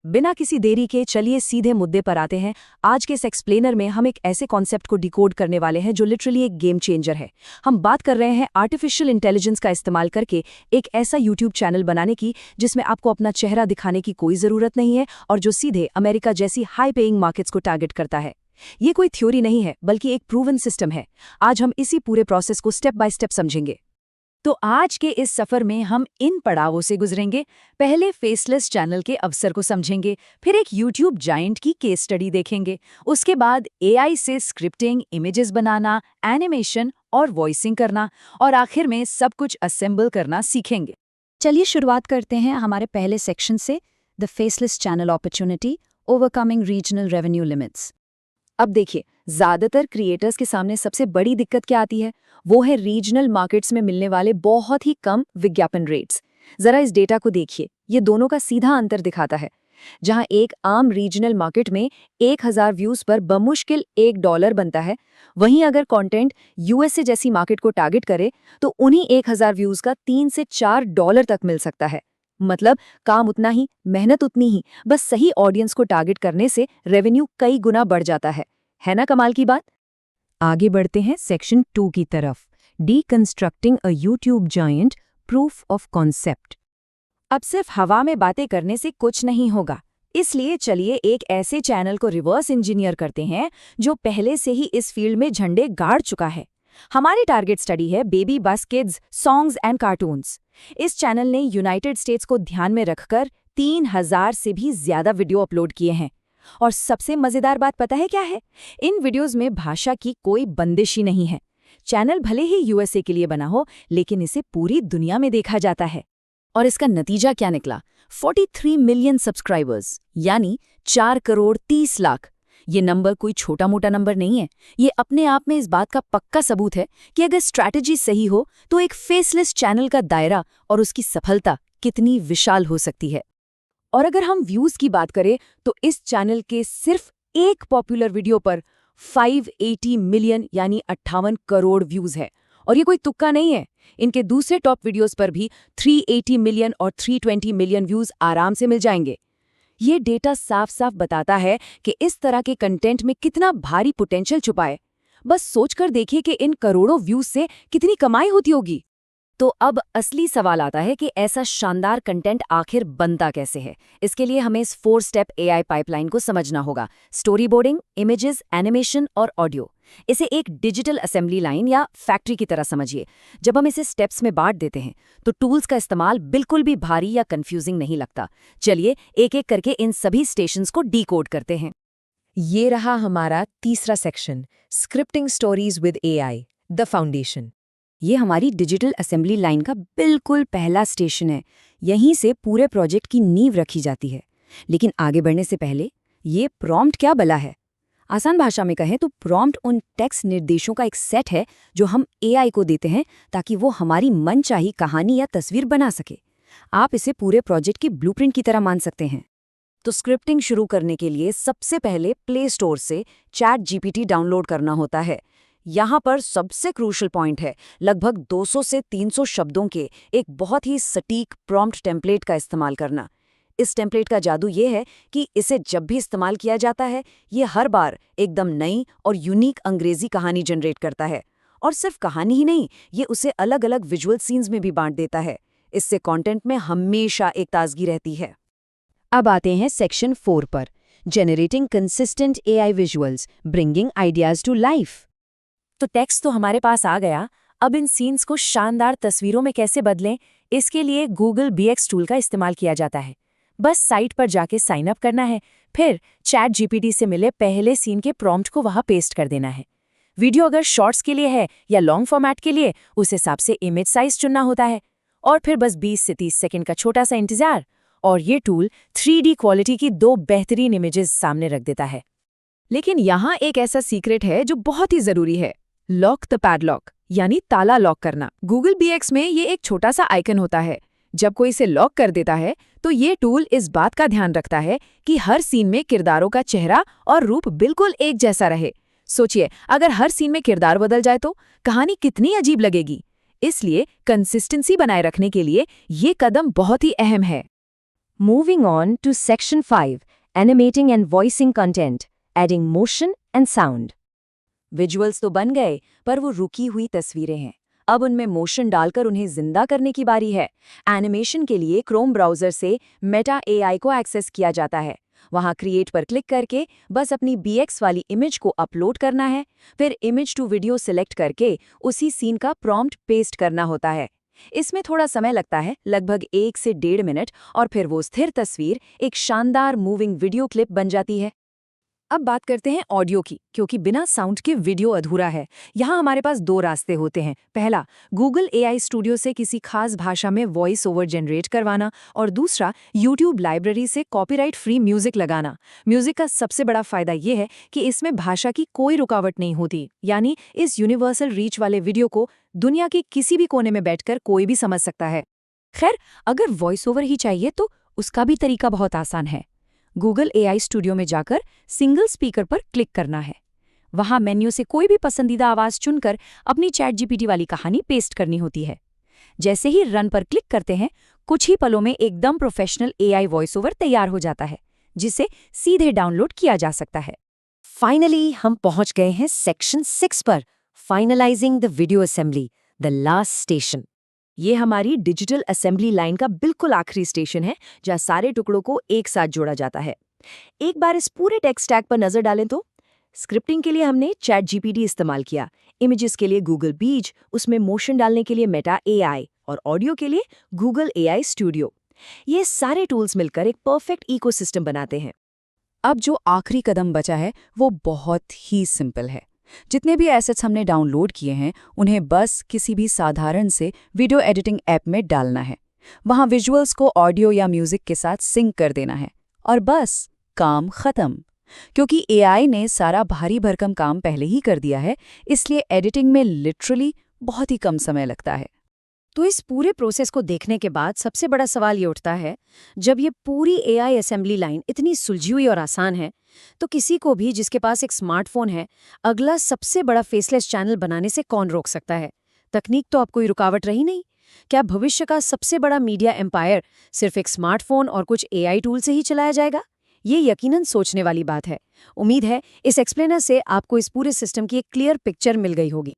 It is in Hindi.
बिना किसी देरी के चलिए सीधे मुद्दे पर आते हैं। आज के इस एक्सप्लेनर में हम एक ऐसे कॉन्सेप्ट को डिकोड करने वाले हैं जो लिटरली एक गेम चेंजर है। हम बात कर रहे हैं आर्टिफिशियल इंटेलिजेंस का इस्तेमाल करके एक ऐसा यूट्यूब चैनल बनाने की जिसमें आपको अपना चेहरा दिखाने की कोई ज़रूरत नहीं है और जो सीधे अमेरिका जैसी हाई पेइंग मार्केट्स को टारगेट करता है। ये कोई थ्योरी नहीं है बल्कि एक प्रूवन सिस्टम है। आज हम इसी पूरे प्रोसेस को स्टेप बाय स्टेप समझेंगे। तो आज के इस सफर में हम इन पड़ावों से गुजरेंगे। पहले फेसलेस चैनल के अवसर को समझेंगे, फिर एक यूट्यूब जायंट की केस स्टडी देखेंगे, उसके बाद एआई से स्क्रिप्टिंग, इमेजेस बनाना, एनिमेशन और वॉइसिंग करना, और आखिर में सब कुछ असेंबल करना सीखेंगे। चलिए शुरुआत करते हैं हमारे पहले सेक्शन से, the faceless channel opportunity, overcoming regional revenue limits. अब देखिए, ज़्यादातर क्रिएटर्स के सामने सबसे बड़ी दिक्कत क्या आती है? वो है रीजनल मार्केट्स में मिलने वाले बहुत ही कम विज्ञापन रेट्स। ज़रा इस डेटा को देखिए, ये दोनों का सीधा अंतर दिखाता है। जहां एक आम रीजनल मार्केट में 1000 व्यूज़ पर बमुश्किल $1 बनता है, वहीं अगर कंटेंट यूएसए जैसी मार्केट को टारगेट करे तो उन्हीं 1000 व्यूज़ का $3 से $4 तक मिल सकता है। मतलब काम उतना ही, मेहनत उतनी ही, बस सही ऑडियंस को टारगेट करने से रेवेन्यू कई गुना बढ़ जाता है ना कमाल की बात? आगे बढ़ते हैं सेक्शन 2 की तरफ, deconstructing a YouTube giant, proof of concept. अब सिर्फ हवा में बातें करने से कुछ नहीं होगा, इसलिए चलिए एक ऐसे चैनल को रिवर्स इंजीनियर करते हैं जो पहले से ही इस फील्ड में झंडे गाड़ चुका है। हमारी टारगेट स्टडी है बेबी बस किड्स सॉन्ग्स एंड कार्टून्स। इस चैनल ने यूनाइटेड स्टेट्स को ध्यान में रखकर 3000 से भी ज्यादा वीडियो अपलोड किए हैं। और सबसे मजेदार बात पता है क्या है? इन वीडियोस में भाषा की कोई बंदिश ही नहीं है। चैनल भले ही यूएसए के लिए बना हो, लेकिन इसे पूरी दुनिया में देखा जाता है। और इसका नतीजा क्या निकला? 43 मिलियन सब्सक्राइबर्स, यानी 4 करोड़ 30 लाख। ये नंबर कोई छोटा मोटा नंबर नहीं है। ये अपने आप में इस बात का पक्का सबूत है कि अगर स्ट्रैटेजी सही हो तो एक फेसलेस चैनल का दायरा और उसकी सफलता कितनी विशाल हो सकती है। और अगर हम व्यूज की बात करें तो इस चैनल के सिर्फ एक पॉपुलर वीडियो पर 580 मिलियन यानी 58 करोड़ व्यूज है। और ये कोई तुक्का नहीं है, इनके दूसरे टॉप वीडियोस पर भी 380 मिलियन और 320 मिलियन व्यूज आराम से मिल जाएंगे। ये डेटा साफ साफ बताता है कि इस तरह के कंटेंट में कितना भारी पोटेंशियल छुपा है। बस सोचकर देखिए कि इन करोड़ों व्यूज से कितनी कमाई होती होगी। तो अब असली सवाल आता है कि ऐसा शानदार कंटेंट आखिर बनता कैसे है। इसके लिए हमें इस 4 स्टेप एआई पाइपलाइन को समझना होगा। स्टोरी बोर्डिंग, इमेजेस, एनिमेशन और ऑडियो। इसे एक डिजिटल असेंबली लाइन या फैक्ट्री की तरह समझिए। जब हम इसे स्टेप्स में बांट देते हैं तो टूल्स का इस्तेमाल बिल्कुल भी भारी या कंफ्यूजिंग नहीं लगता। चलिए एक एक करके इन सभी स्टेशंस को डीकोड करते हैं। ये रहा हमारा तीसरा section, scripting stories with AI, the foundation. ये हमारी डिजिटल असेंबली लाइन का बिल्कुल पहला स्टेशन है। यहीं से पूरे प्रोजेक्ट की नींव रखी जाती है। लेकिन आगे बढ़ने से पहले, ये प्रॉम्प्ट क्या भला है? आसान भाषा में कहें तो प्रॉम्प्ट उन टेक्स्ट निर्देशों का एक सेट है जो हम एआई को देते हैं ताकि वो हमारी मनचाही कहानी या तस्वीर बना सके। आप इसे पूरे प्रोजेक्ट की ब्लूप्रिंट की तरह मान सकते हैं। तो स्क्रिप्टिंग शुरू करने के लिए सबसे पहले प्ले स्टोर से ChatGPT डाउनलोड करना होता है। यहाँ पर सबसे क्रूशल पॉइंट है लगभग 200 से 300 शब्दों के एक बहुत ही सटीक प्रॉम्प्ट टेम्पलेट का इस्तेमाल करना। इस टेम्पलेट का जादू ये है कि इसे जब भी इस्तेमाल किया जाता है, ये हर बार एकदम नई और यूनिक अंग्रेजी कहानी जनरेट करता है। और सिर्फ कहानी ही नहीं, ये उसे अलग अलग विजुअल सीन्स में भी बांट देता है। इससे कंटेंट में हमेशा एक ताजगी रहती है। अब आते हैं सेक्शन 4 पर, generating consistent AI visuals, bringing ideas to life. तो टेक्स्ट तो हमारे पास आ गया, अब इन सीन्स को शानदार तस्वीरों में कैसे बदलें, इसके लिए गूगल BX टूल का इस्तेमाल किया जाता है। बस साइट पर जाके साइन अप करना है, फिर ChatGPT से मिले पहले सीन के प्रॉम्प्ट को वहां पेस्ट कर देना है। वीडियो अगर शॉर्ट्स के लिए है या लॉन्ग फॉर्मेट के लिए, उस हिसाब से इमेज साइज चुनना होता है। और फिर बस 20 से 30 सेकंड का छोटा सा इंतजार, और ये टूल 3D क्वालिटी की 2 बेहतरीन इमेजेस सामने रख देता है। लेकिन यहाँ एक ऐसा सीक्रेट है जो बहुत ही जरूरी है, लॉक द पैडलॉक, यानी ताला लॉक करना। गूगल BX में ये एक छोटा सा आइकन होता है। जब कोई इसे लॉक कर देता है तो ये टूल इस बात का ध्यान रखता है कि हर सीन में किरदारों का चेहरा और रूप बिल्कुल एक जैसा रहे। सोचिए, अगर हर सीन में किरदार बदल जाए तो कहानी कितनी अजीब लगेगी। इसलिए कंसिस्टेंसी बनाए रखने के लिए ये कदम बहुत ही अहम है। Moving on to Section 5, Animating and Voicing Content, Adding Motion and Sound. Visuals तो बन गए, पर वो रुकी हुई तस्वीरें हैं। अब उनमें मोशन डालकर उन्हें जिंदा करने की बारी है। एनिमेशन के लिए क्रोम ब्राउज़र से मेटा एआई को एक्सेस किया जाता है। वहाँ क्रिएट पर क्लिक करके बस अपनी BX वाली इमेज को अपलोड करना है, फिर इमेज टू वीडियो सिलेक्ट करके उसी सीन का प्रॉम्प्ट पेस्ट करना होता है। इसमें थोड़ा समय लगता है, लगभग 1 से 1.5 मिनट, और फिर वो स्थिर तस्वीर एक शानदार मूविंग वीडियो क्लिप बन जाती है। अब बात करते हैं ऑडियो की, क्योंकि बिना साउंड के वीडियो अधूरा है। यहाँ हमारे पास 2 रास्ते होते हैं। पहला, गूगल AI स्टूडियो से किसी खास भाषा में वॉइस ओवर जनरेट करवाना, और दूसरा, YouTube लाइब्रेरी से कॉपीराइट फ्री म्यूजिक लगाना। म्यूजिक का सबसे बड़ा फायदा ये है कि इसमें भाषा की कोई रुकावट नहीं होती, यानी इस यूनिवर्सल रीच वाले वीडियो को दुनिया के किसी भी कोने में बैठकर कोई भी समझ सकता है। खैर, अगर वॉइस ओवर ही चाहिए तो उसका भी तरीका बहुत आसान है। गूगल AI स्टूडियो में जाकर सिंगल स्पीकर पर क्लिक करना है। वहां मेन्यू से कोई भी पसंदीदा आवाज चुनकर अपनी ChatGPT वाली कहानी पेस्ट करनी होती है। जैसे ही रन पर क्लिक करते हैं, कुछ ही पलों में एकदम प्रोफेशनल AI वॉइस ओवर तैयार हो जाता है, जिसे सीधे डाउनलोड किया जा सकता है। फाइनली हम पहुंच गए हैं सेक्शन 6 पर, finalizing the video assembly, the last station. ये हमारी डिजिटल असेंबली लाइन का बिल्कुल आखिरी स्टेशन है, जहाँ सारे टुकड़ों को एक साथ जोड़ा जाता है। एक बार इस पूरे टेक स्टैक पर नजर डालें तो स्क्रिप्टिंग के लिए हमने ChatGPT इस्तेमाल किया, इमेजेस के लिए गूगल बीज, उसमें मोशन डालने के लिए मेटा AI, और ऑडियो के लिए गूगल AI स्टूडियो। ये सारे टूल्स मिलकर एक परफेक्ट इकोसिस्टम बनाते हैं। अब जो आखिरी कदम बचा है वो बहुत ही सिंपल है। जितने भी एसेट्स हमने डाउनलोड किए हैं, उन्हें बस किसी भी साधारण से वीडियो एडिटिंग ऐप में डालना है। वहाँ विजुअल्स को ऑडियो या म्यूजिक के साथ सिंक कर देना है, और बस काम खत्म। क्योंकि AI ने सारा भारी भरकम काम पहले ही कर दिया है, इसलिए एडिटिंग में लिटरली बहुत ही कम समय लगता है। तो इस पूरे प्रोसेस को देखने के बाद सबसे बड़ा सवाल ये उठता है, जब ये पूरी AI असेंबली लाइन इतनी सुलझी हुई और आसान है, तो किसी को भी जिसके पास एक स्मार्टफोन है, अगला सबसे बड़ा फेसलेस चैनल बनाने से कौन रोक सकता है? तकनीक तो अब कोई रुकावट रही नहीं। क्या भविष्य का सबसे बड़ा मीडिया एम्पायर सिर्फ एक स्मार्टफोन और कुछ AI टूल से ही चलाया जाएगा? ये यकीनन सोचने वाली बात है। उम्मीद है इस एक्सप्लेनर से आपको इस पूरे सिस्टम की एक क्लियर पिक्चर मिल गई होगी।